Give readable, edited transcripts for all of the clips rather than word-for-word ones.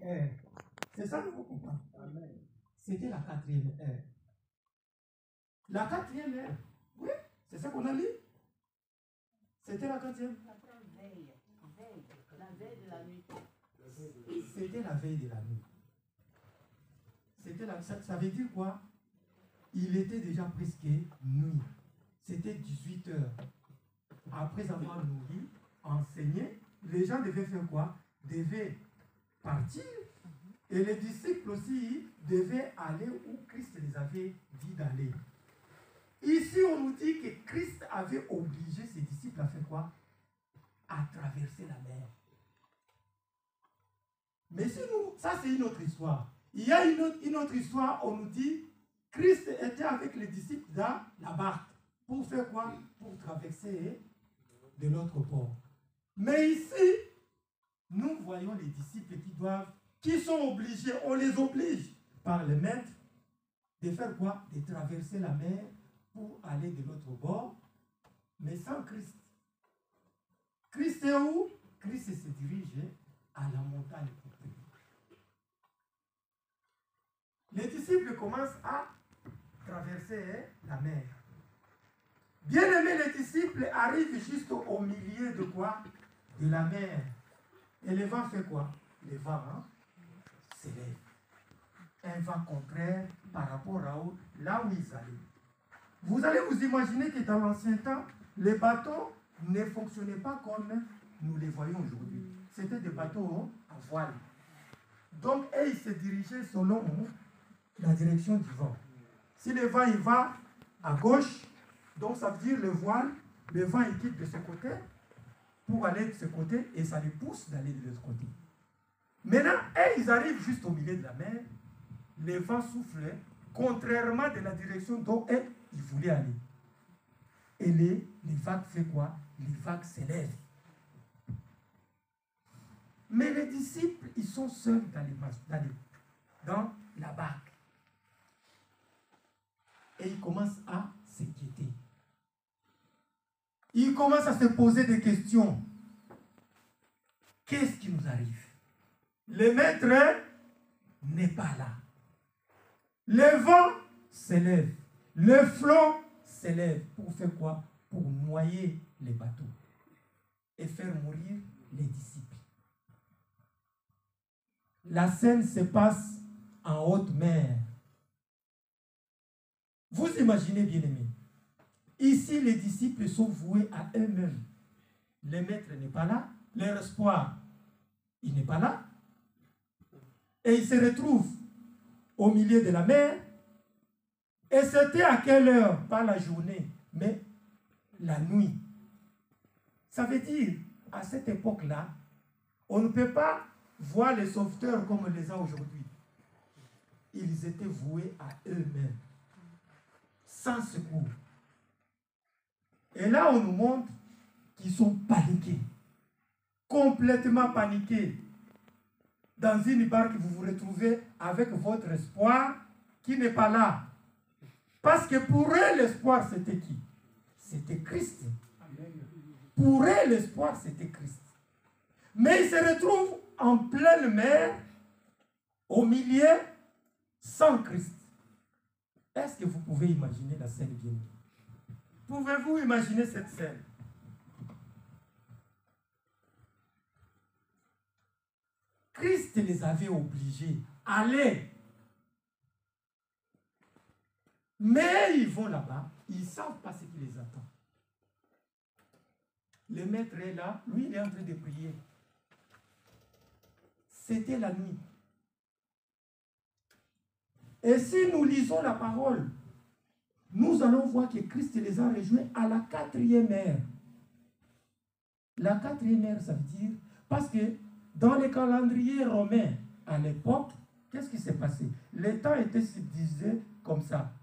heure. C'est ça que vous comprenez. C'était la 4e heure. La 4e heure. Oui, c'est ça qu'on a lu. C'était la 4e. La veille de la nuit. C'était la veille de la nuit. Ça veut dire quoi? Il était déjà presque nuit. C'était 18 heures. Après avoir nourri, enseigné, les gens devaient faire quoi? Devaient partir. Et les disciples aussi devaient aller où Christ les avait dit d'aller. Ici, on nous dit que Christ avait obligé ses disciples à faire quoi? À traverser la mer. Mais si nous, ça c'est une autre histoire. Il y a une autre histoire, on nous dit, Christ était avec les disciples dans la barque. Pour faire quoi? Pour traverser de l'autre bord. Mais ici, nous voyons les disciples qui sont obligés, on les oblige par le maître de faire quoi? De traverser la mer pour aller de l'autre bord, mais sans Christ. Christ est où? Christ se dirige à la montagne. Les disciples commencent à traverser la mer. Bien aimés, les disciples arrivent juste au milieu de quoi? De la mer. Et le vent fait quoi? Le vent s'élève. Un vent contraire par rapport à là où ils allaient. Vous allez vous imaginer que dans l'ancien temps, les bateaux ne fonctionnaient pas comme nous les voyons aujourd'hui. C'était des bateaux à voile. Donc, ils se dirigeaient selon la direction du vent. Si le vent il va à gauche, donc ça veut dire le vent il quitte de ce côté pour aller de ce côté et ça les pousse d'aller de l'autre côté. Maintenant, ils arrivent juste au milieu de la mer, le vent souffle contrairement de la direction dont ils voulaient aller. Et les vagues font quoi? Les vagues s'élèvent. Mais les disciples, ils sont seuls dans la barque. Et ils commencent à s'inquiéter. Ils commencent à se poser des questions. Qu'est-ce qui nous arrive? Le maître n'est pas là. Le vent s'élève. Le flot s'élève. Pour faire quoi? Pour noyer les bateaux et faire mourir les disciples. La scène se passe en haute mer. Vous imaginez, bien aimés, ici les disciples sont voués à eux-mêmes. Le maître n'est pas là, leur espoir, il n'est pas là. Et ils se retrouvent au milieu de la mer. Et c'était à quelle heure? Pas la journée, mais la nuit. Ça veut dire, à cette époque-là, on ne peut pas voir les sauveteurs comme on les a aujourd'hui. Ils étaient voués à eux-mêmes, sans secours. Et là, on nous montre qu'ils sont paniqués, complètement paniqués. Dans une barque, vous vous retrouvez avec votre espoir qui n'est pas là. Parce que pour eux, l'espoir, c'était qui? C'était Christ. Pour eux, l'espoir, c'était Christ. Mais ils se retrouvent en pleine mer, au milieu, sans Christ. Est-ce que vous pouvez imaginer la scène bien? Pouvez-vous imaginer cette scène? Christ les avait obligés à aller. Mais ils vont là-bas, ils ne savent pas ce qui les attend. Le maître est là, lui il est en train de prier. C'était la nuit. Et si nous lisons la parole, nous allons voir que Christ les a rejoints à la 4e heure. La 4e heure, ça veut dire, parce que dans les calendriers romains, à l'époque, qu'est-ce qui s'est passé? Les temps étaient subdivisés comme ça.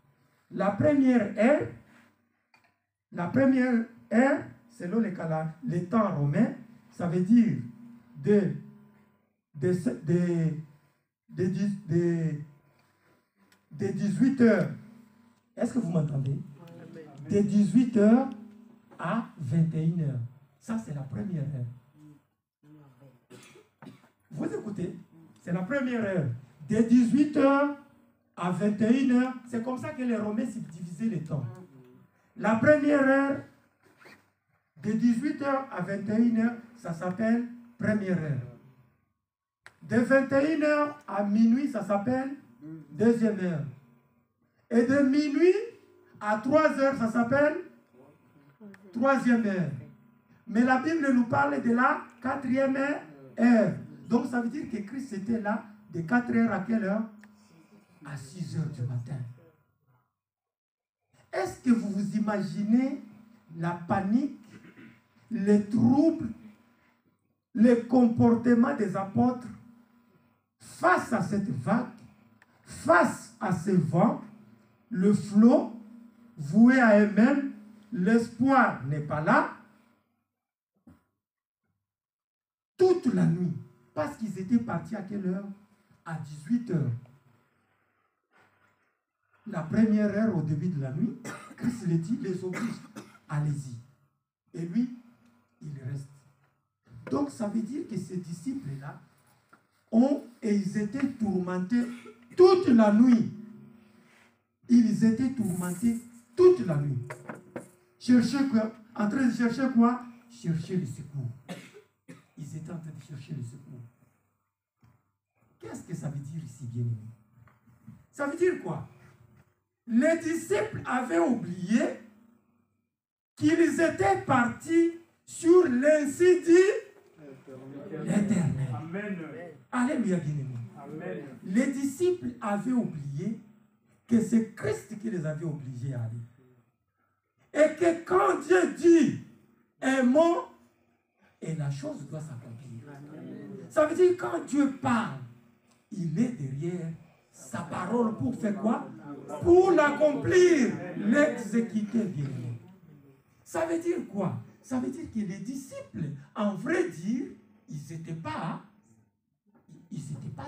La première heure, selon les temps romains, ça veut dire de 18 heures. Est-ce que vous m'entendez? De 18 heures à 21 heures. Ça, c'est la première heure. Vous écoutez? C'est la première heure. De 18h à 21h, c'est comme ça que les Romains subdivisaient les temps. La première heure, de 18h à 21h, ça s'appelle première heure. De 21h à minuit, ça s'appelle deuxième heure. Et de minuit à 3h, ça s'appelle troisième heure. Mais la Bible nous parle de la quatrième heure. Donc ça veut dire que Christ était là de 4h à quelle heure? À 6h du matin. Est-ce que vous vous imaginez la panique, les troubles, les comportements des apôtres face à cette vague, face à ce vent, le flot, voué à eux-mêmes, l'espoir n'est pas là, toute la nuit, parce qu'ils étaient partis à quelle heure? À 18h. La première heure au début de la nuit, Christ les dit, les oblige, allez-y. Et lui, il reste. Donc ça veut dire que ces disciples-là ils étaient tourmentés toute la nuit. Ils étaient tourmentés toute la nuit. En train de chercher quoi? Chercher le secours. Ils étaient en train de chercher le secours. Qu'est-ce que ça veut dire ici, bien-aimé? Ça veut dire quoi? Les disciples avaient oublié qu'ils étaient partis sur l'insi dit l'Éternel. Amen. Alléluia, bien-aimé. Amen. Les disciples avaient oublié que c'est Christ qui les avait obligés à aller. Et que quand Dieu dit un mot, et la chose doit s'accomplir. Ça veut dire quand Dieu parle, il est derrière sa parole pour faire quoi? Pour l'accomplir, l'exécuter bien. Ça veut dire quoi? Ça veut dire que les disciples, en vrai dire, ils n'étaient pas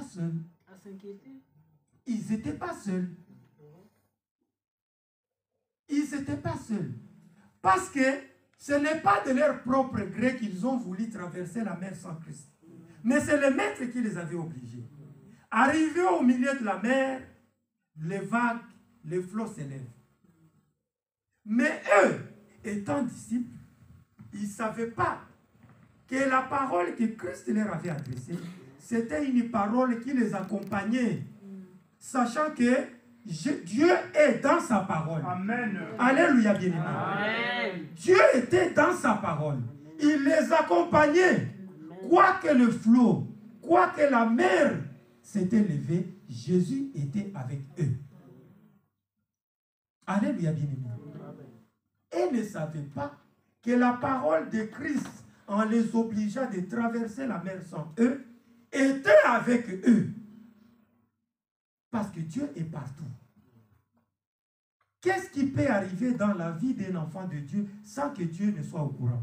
seuls. À s'inquiéter. Ils n'étaient pas seuls. Ils n'étaient pas seuls. Parce que ce n'est pas de leur propre gré qu'ils ont voulu traverser la mer sans Christ. Mais c'est le maître qui les avait obligés. Arrivés au milieu de la mer, les vagues, les flots s'élèvent. Mais eux, étant disciples, ils ne savaient pas que la parole que Christ leur avait adressée, c'était une parole qui les accompagnait, sachant que Dieu est dans sa parole. Amen. Alléluia, bien-aimé. Dieu était dans sa parole. Il les accompagnait. Quoi que le flot, quoi que la mer s'était levée, Jésus était avec eux. Alléluia, bien-aimé. Ils ne savaient pas que la parole de Christ, en les obligeant de traverser la mer sans eux, était avec eux. Parce que Dieu est partout. Qu'est-ce qui peut arriver dans la vie d'un enfant de Dieu sans que Dieu ne soit au courant?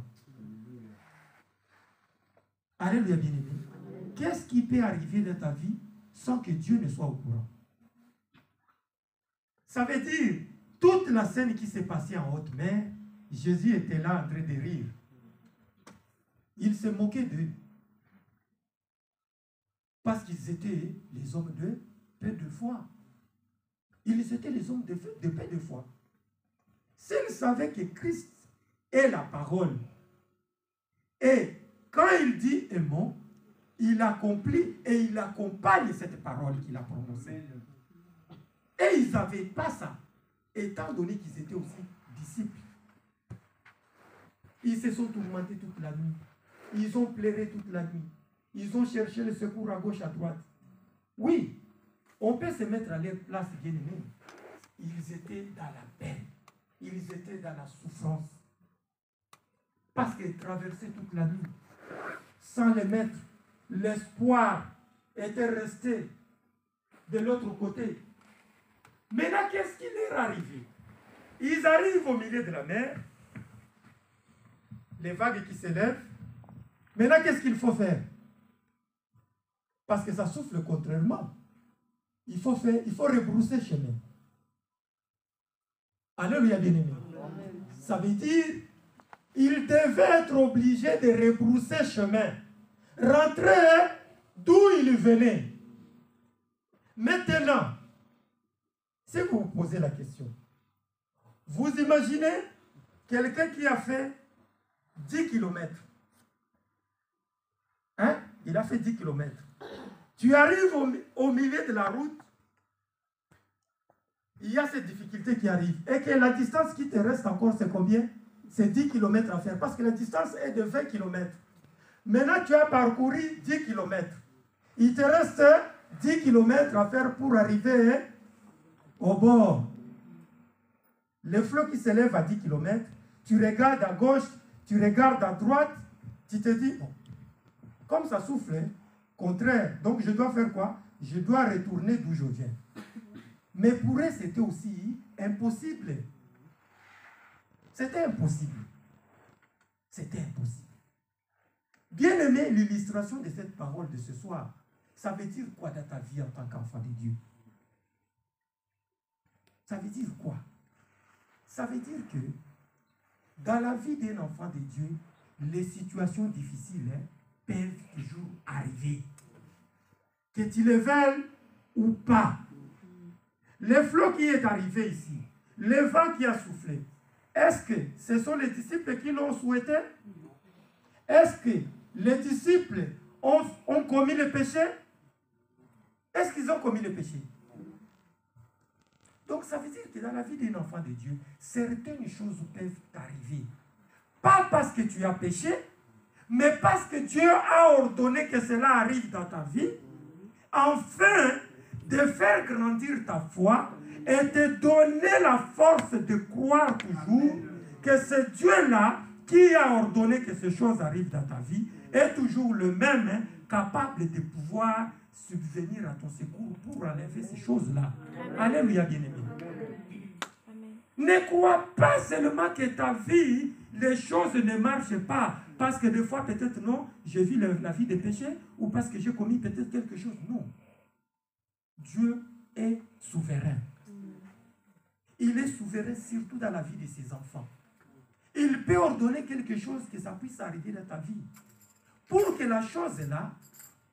Alléluia, bien-aimé. Qu'est-ce qui peut arriver dans ta vie sans que Dieu ne soit au courant? Ça veut dire, toute la scène qui s'est passée en haute mer, Jésus était là en train de rire. Il se moquait d'eux. Parce qu'ils étaient les hommes de peu de foi. Ils étaient les hommes de peu de foi. S'ils savaient que Christ est la parole, et quand il dit un mot, il accomplit et il accompagne cette parole qu'il a prononcée. Et ils n'avaient pas ça, étant donné qu'ils étaient aussi disciples. Ils se sont tourmentés toute la nuit. Ils ont pleuré toute la nuit. Ils ont cherché le secours à gauche, à droite. Oui, on peut se mettre à leur place, bien-aimés. Ils étaient dans la peine. Ils étaient dans la souffrance. Parce qu'ils traversaient toute la nuit. Sans les maître, l'espoir était resté de l'autre côté. Maintenant, qu'est-ce qui leur est arrivé? Ils arrivent au milieu de la mer. Les vagues qui s'élèvent. Maintenant, qu'est-ce qu'il faut faire? Parce que ça souffle contrairement. Il faut rebrousser chemin. Alléluia, bien-aimé. Ça veut dire, il devait être obligé de rebrousser chemin. Rentrer d'où il venait. Maintenant, si vous vous posez la question, vous imaginez quelqu'un qui a fait 10 km. Hein? Il a fait 10 km. Tu arrives au milieu de la route, il y a cette difficulté qui arrive. Et que la distance qui te reste encore, c'est combien? C'est 10 km à faire. Parce que la distance est de 20 km. Maintenant, tu as parcouru 10 km. Il te reste 10 km à faire pour arriver au bord. Le flot qui s'élève à 10 km, tu regardes à gauche, tu regardes à droite, tu te dis, bon, comme ça souffle, hein, contraire, donc je dois faire quoi? Je dois retourner d'où je viens. Mais pour eux, c'était aussi impossible. C'était impossible. C'était impossible. Bien aimé, l'illustration de cette parole de ce soir, ça veut dire quoi dans ta vie en tant qu'enfant de Dieu? Ça veut dire quoi? Ça veut dire que dans la vie d'un enfant de Dieu, les situations difficiles peuvent toujours arriver. Que tu le veuilles ou pas. Le flot qui est arrivé ici, le vent qui a soufflé, est-ce que ce sont les disciples qui l'ont souhaité? Est-ce que les disciples ont commis le péché? Est-ce qu'ils ont commis le péché? Donc ça veut dire que dans la vie d'un enfant de Dieu, certaines choses peuvent t'arriver. Pas parce que tu as péché, mais parce que Dieu a ordonné que cela arrive dans ta vie, afin de faire grandir ta foi et te donner la force de croire toujours que ce Dieu-là qui a ordonné que ces choses arrivent dans ta vie est toujours le même, capable de pouvoir subvenir à ton secours pour enlever ces choses-là. Alléluia, bien-aimé. Ne crois pas seulement que ta vie, les choses ne marchent pas parce que des fois, peut-être non, j'ai vu la vie des péchés ou parce que j'ai commis peut-être quelque chose. Non. Dieu est souverain. Il est souverain surtout dans la vie de ses enfants. Il peut ordonner quelque chose que ça puisse arriver dans ta vie. Pour que la chose est là,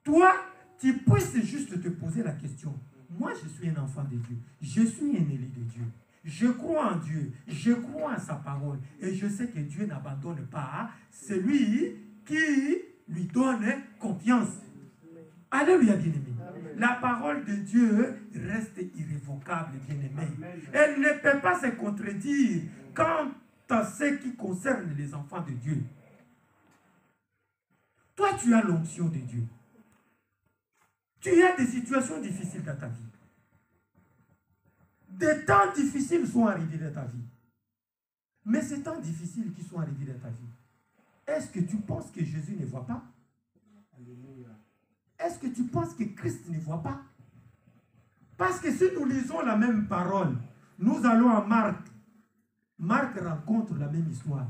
toi, tu puisses juste te poser la question. Moi, je suis un enfant de Dieu. Je suis un élu de Dieu. Je crois en Dieu. Je crois en sa parole. Et je sais que Dieu n'abandonne pas celui qui lui donne confiance. Alléluia, bien-aimé. La parole de Dieu reste irrévocable, bien-aimé. Elle ne peut pas se contredire quant à ce qui concerne les enfants de Dieu. Toi, tu as l'onction de Dieu. Tu as des situations difficiles dans ta vie. Des temps difficiles sont arrivés dans ta vie. Mais ces temps difficiles qui sont arrivés dans ta vie, est-ce que tu penses que Jésus ne voit pas? Est-ce que tu penses que Christ ne voit pas? Parce que si nous lisons la même parole, nous allons à Marc. Marc rencontre la même histoire.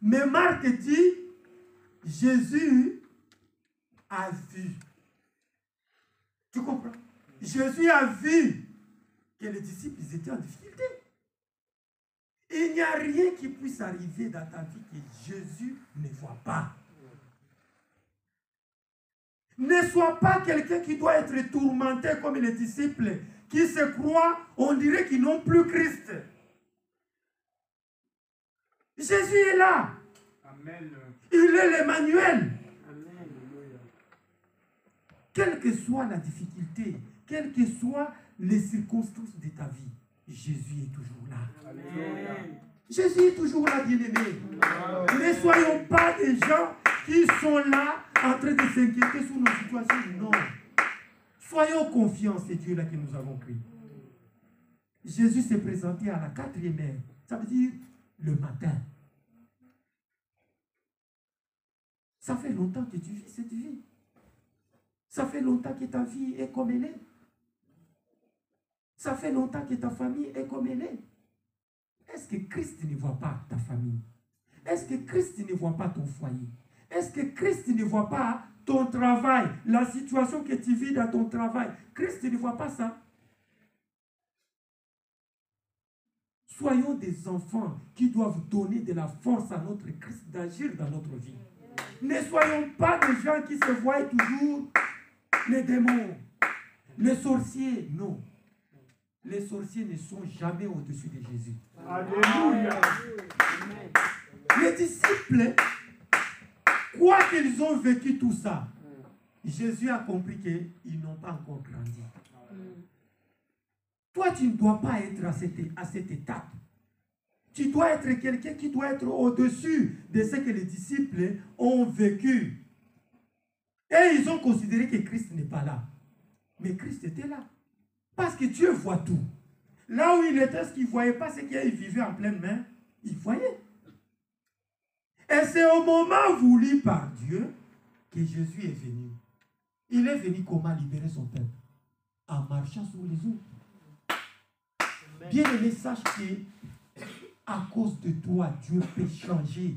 Mais Marc dit, Jésus a vu. Tu comprends? Jésus a vu que les disciples étaient en difficulté. Il n'y a rien qui puisse arriver dans ta vie que Jésus ne voit pas. Ne sois pas quelqu'un qui doit être tourmenté comme les disciples qui se croient, on dirait qu'ils n'ont plus Christ. Jésus est là. Amen. Il est l'Emmanuel. Quelle que soit la difficulté, quelles que soient les circonstances de ta vie, Jésus est toujours là. Amen. Jésus est toujours là, bien-aimé. Ne soyons pas des gens qui sont là en train de s'inquiéter sur nos situations. Non. Soyons confiants, c'est Dieu-là que nous avons cru. Jésus s'est présenté à la 4e heure. Ça veut dire le matin. Ça fait longtemps que tu vis cette vie. Ça fait longtemps que ta vie est comme elle est. Ça fait longtemps que ta famille est comme elle est. Est-ce que Christ ne voit pas ta famille? Est-ce que Christ ne voit pas ton foyer? Est-ce que Christ ne voit pas ton travail, la situation que tu vis dans ton travail? Christ ne voit pas ça. Soyons des enfants qui doivent donner de la force à notre Christ d'agir dans notre vie. Ne soyons pas des gens qui se voient toujours les démons. Les sorciers, non. Les sorciers ne sont jamais au-dessus de Jésus. Alléluia. Les disciples, quoi qu'ils ont vécu tout ça, Jésus a compris qu'ils n'ont pas encore grandi. Toi, tu ne dois pas être à cette étape. Tu dois être quelqu'un qui doit être au-dessus de ce que les disciples ont vécu. Et ils ont considéré que Christ n'est pas là. Mais Christ était là. Parce que Dieu voit tout. Là où il était, ce qu'il ne voyait pas, c'est qu'il vivait en pleine main. Il voyait. Et c'est au moment voulu par Dieu que Jésus est venu. Il est venu comment libérer son peuple? En marchant sur les eaux. Bien aimé, sache que à cause de toi, Dieu peut changer.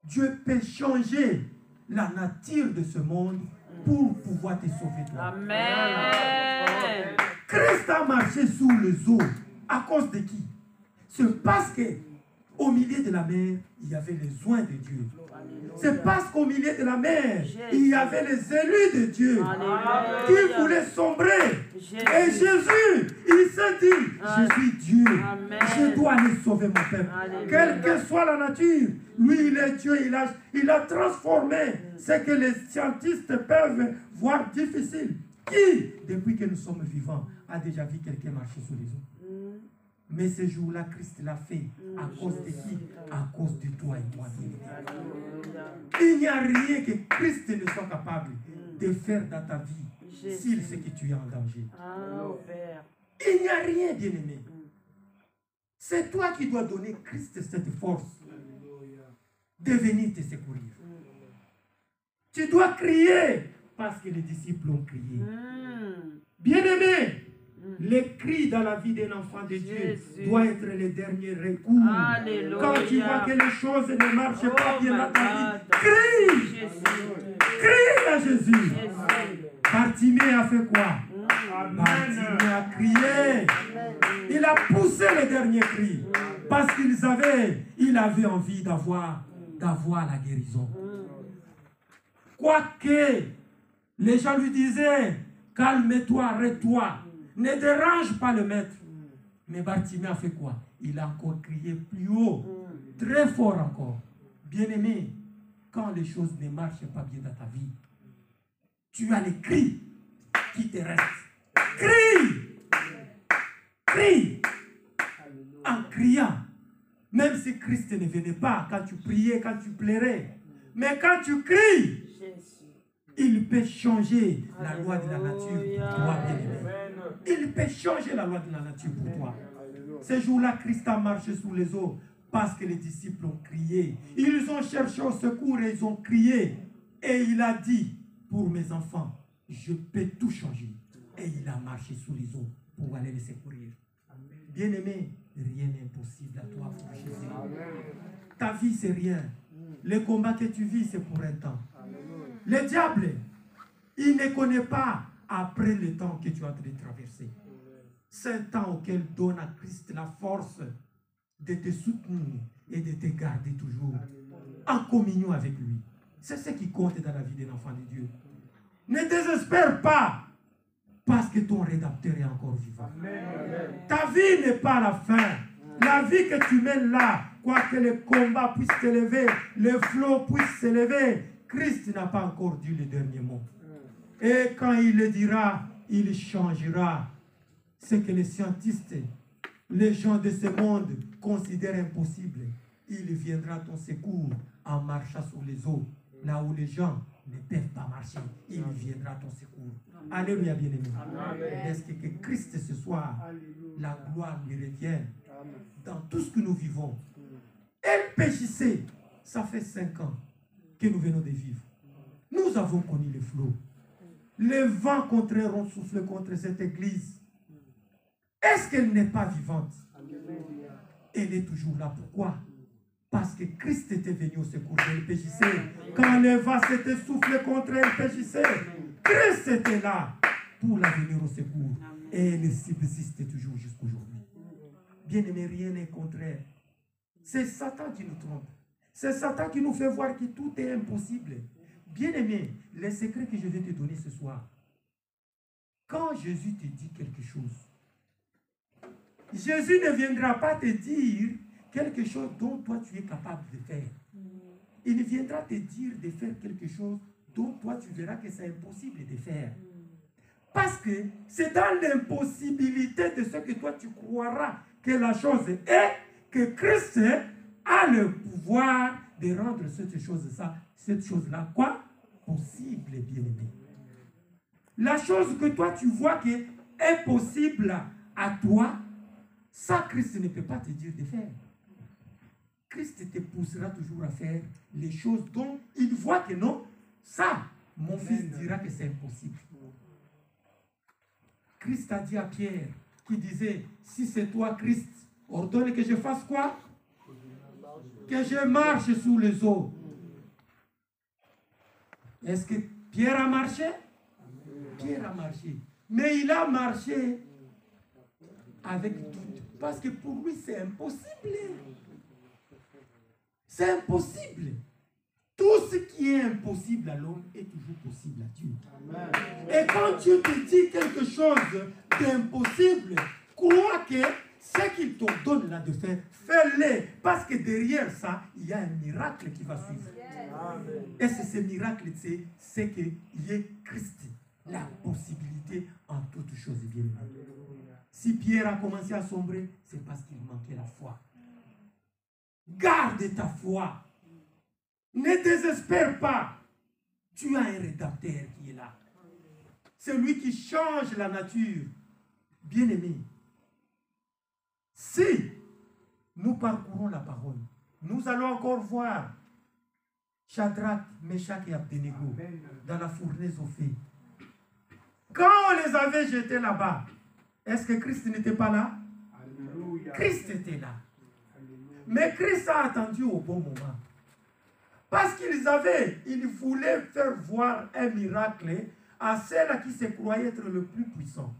Dieu peut changer la nature de ce monde pour pouvoir te sauver toi. Amen. Christ a marché sous les eaux à cause de qui? C'est parce que au milieu de la mer, il y avait les oins de Dieu. C'est parce qu'au milieu de la mer, il y avait les élus de Dieu qui voulaient sombrer. Et Jésus, il s'est dit, je suis Dieu. Je dois aller sauver mon peuple. Quelle que soit la nature, lui, il est Dieu. Il a transformé ce que les scientifiques peuvent voir difficile. Qui, depuis que nous sommes vivants, a déjà vu quelqu'un marcher sur les eaux? Mais ce jour-là, Christ l'a fait. À cause de qui? À cause de toi et moi. Il n'y a rien que Christ ne soit capable de faire dans ta vie s'il sait que tu es en danger. Il n'y a rien, bien-aimé. C'est toi qui dois donner Christ cette force de venir te secourir. Tu dois crier parce que les disciples ont crié. Bien-aimé, les cris dans la vie d'un enfant de Dieu doivent être les derniers recours. Alléluia. Quand tu vois que les choses ne marchent pas bien dans ta vie, crie. Crie à Jésus. Bartimée a fait quoi? Bartimée a crié. Il a poussé les derniers cris parce il avait envie d'avoir la guérison. Quoique les gens lui disaient, calme-toi, arrête-toi. Ne dérange pas le maître. Mais Bartimée a fait quoi? Il a encore crié plus haut, très fort encore. Bien-aimé, quand les choses ne marchent pas bien dans ta vie, tu as les cris qui te restent. Crie! Crie! En criant. Même si Christ ne venait pas, quand tu priais, quand tu plairais. Mais quand tu cries, il peut changer la loi de la nature pour toi, bien-aimé. Il peut changer la loi de la nature pour toi. Ce jour-là, Christ a marché sous les eaux parce que les disciples ont crié. Ils ont cherché au secours et ils ont crié. Et il a dit, pour mes enfants, je peux tout changer. Et il a marché sous les eaux pour aller les secourir. Bien-aimé, rien n'est impossible à toi pour Jésus. Ta vie, c'est rien. Le combat que tu vis, c'est pour un temps. Le diable, il ne connaît pas après le temps que tu es en train de traverser. C'est un temps auquel donne à Christ la force de te soutenir et de te garder toujours en communion avec lui. C'est ce qui compte dans la vie d'un enfant de Dieu. Ne désespère pas parce que ton rédempteur est encore vivant. Ta vie n'est pas la fin. La vie que tu mènes là, quoique le combat puisse s'élever, le flot puisse s'élever, Christ n'a pas encore dit le dernier mot. Et quand il le dira, il changera ce que les scientifiques, les gens de ce monde considèrent impossible. Il viendra à ton secours en marchant sur les eaux, là où les gens ne peuvent pas marcher. Il viendra à ton secours. Alléluia, bien-aimé. Laisse que Christ ce soir, la gloire lui revienne dans tout ce que nous vivons. Elle péchissait, ça fait 5 ans que nous venons de vivre. Nous avons connu le flot. Les vents contraires ont soufflé contre cette église. Est-ce qu'elle n'est pas vivante? Elle est toujours là. Pourquoi? Parce que Christ était venu au secours d'elle péchissait. Quand les vents s'étaient soufflés contre elle péchissait, Christ était là pour la venir au secours. Et elle subsiste toujours jusqu'aujourd'hui. Bien-aimé, rien n'est contraire. C'est Satan qui nous trompe. C'est Satan qui nous fait voir que tout est impossible. Bien-aimé, les secrets que je vais te donner ce soir, Quand Jésus te dit quelque chose, Jésus ne viendra pas te dire quelque chose dont toi tu es capable de faire. Il viendra te dire de faire quelque chose dont toi tu verras que c'est impossible de faire. Parce que c'est dans l'impossibilité de ce que toi tu croiras que la chose est, que Christ a le pouvoir de rendre cette chose-là, quoi? Possible, bien-aimé. La chose que toi tu vois qui est possible à toi, ça Christ ne peut pas te dire de faire. Christ te poussera toujours à faire les choses dont il voit que non, ça, mon fils dira que c'est impossible. Christ a dit à Pierre, qui disait, si c'est toi Christ, ordonne que je fasse quoi? Que je marche sous les eaux. Est-ce que Pierre a marché? Pierre a marché. Mais il a marché avec doute. Parce que pour lui, c'est impossible. C'est impossible. Tout ce qui est impossible à l'homme est toujours possible à Dieu. Amen. Et quand Dieu te dit quelque chose d'impossible, crois que ce qu'il te donne là de faire, fais-le. Parce que derrière ça, il y a un miracle qui va suivre. Amen. Et c'est ce miracle, c'est qu'il y ait Christ, la possibilité en toutes choses. Bien. Si Pierre a commencé à sombrer, c'est parce qu'il manquait la foi. Garde ta foi. Ne désespère pas. Tu as un rédempteur qui est là. C'est lui qui change la nature. Bien-aimé, si nous parcourons la parole, nous allons encore voir Shadrach, Meshach et Abednego dans la fournaise au feu. Quand on les avait jetés là-bas, est-ce que Christ n'était pas là? Alléluia. Christ était là. Alléluia. Mais Christ a attendu au bon moment. Parce ils voulaient faire voir un miracle à ceux-là qui se croyaient être le plus puissant.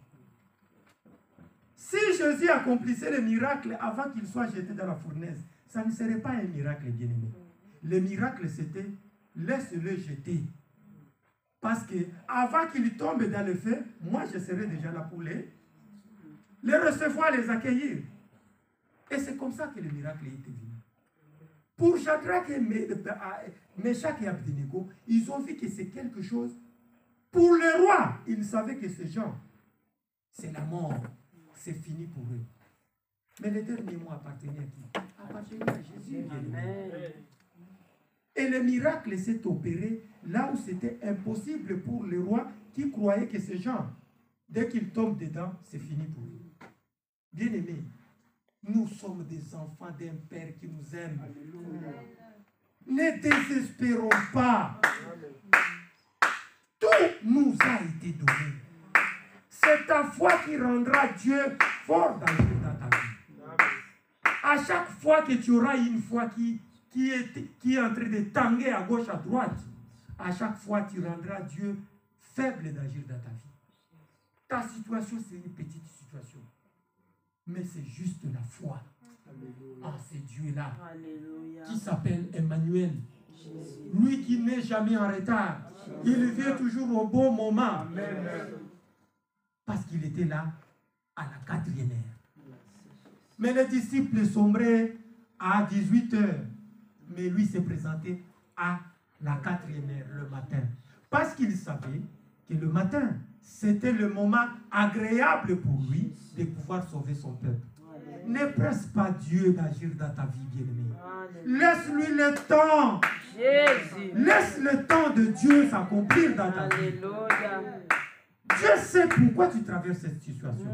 Si Jésus accomplissait le miracle avant qu'il soit jeté dans la fournaise, ça ne serait pas un miracle, bien-aimé. Le miracle, c'était laisse-le jeter. Parce que avant qu'il tombe dans le feu, moi je serais déjà là pour les recevoir, les accueillir. Et c'est comme ça que le miracle était venu. Pour Shadrach et Meshach et Abednego, ils ont vu que c'est quelque chose. Pour le roi, ils savaient que ces gens, c'est la mort. C'est fini pour eux. Mais les derniers mots appartenaient à qui? Appartenaient à Jésus. Amen. Et le miracle s'est opéré là où c'était impossible pour le roi qui croyait que ces gens, dès qu'ils tombent dedans, c'est fini pour eux. Bien-aimés, nous sommes des enfants d'un Père qui nous aime. Alléluia. Ne désespérons pas. Tout nous a été donné. C'est ta foi qui rendra Dieu fort dans ta vie. À chaque fois que tu auras une foi qui est en train de tanguer à gauche, à droite, à chaque fois tu rendras Dieu faible d'agir dans ta vie. Ta situation, c'est une petite situation. Mais c'est juste la foi. Ah, c'est Dieu-là qui s'appelle Emmanuel. Lui qui n'est jamais en retard. Il vient toujours au bon moment. Parce qu'il était là à la 4e heure. Mais les disciples sombraient à 18 heures. Mais lui s'est présenté à la 4e heure, le matin. Parce qu'il savait que le matin, c'était le moment agréable pour lui de pouvoir sauver son peuple. Ne presse pas Dieu d'agir dans ta vie, bien-aimé. Laisse-lui le temps. Jésus. Laisse le temps de Dieu s'accomplir dans ta vie. Dieu sait pourquoi tu traverses cette situation.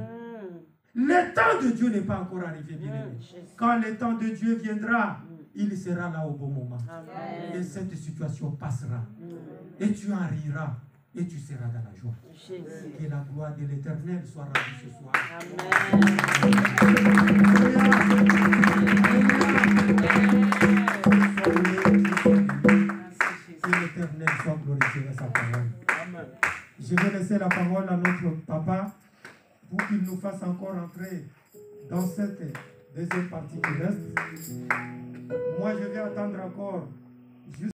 Le temps de Dieu n'est pas encore arrivé, bien-aimé. Quand le temps de Dieu viendra, il sera là au bon moment. Amen. Et cette situation passera. Et tu en riras. Et tu seras dans la joie. Jésus. Que la gloire de l'Éternel soit rendue ce soir. Amen. Que l'Éternel soit glorifié dans sa parole. Amen. Je vais laisser la parole à notre papa pour qu'il nous fasse encore entrer dans cette deuxième partie qui reste. Moi, je vais attendre encore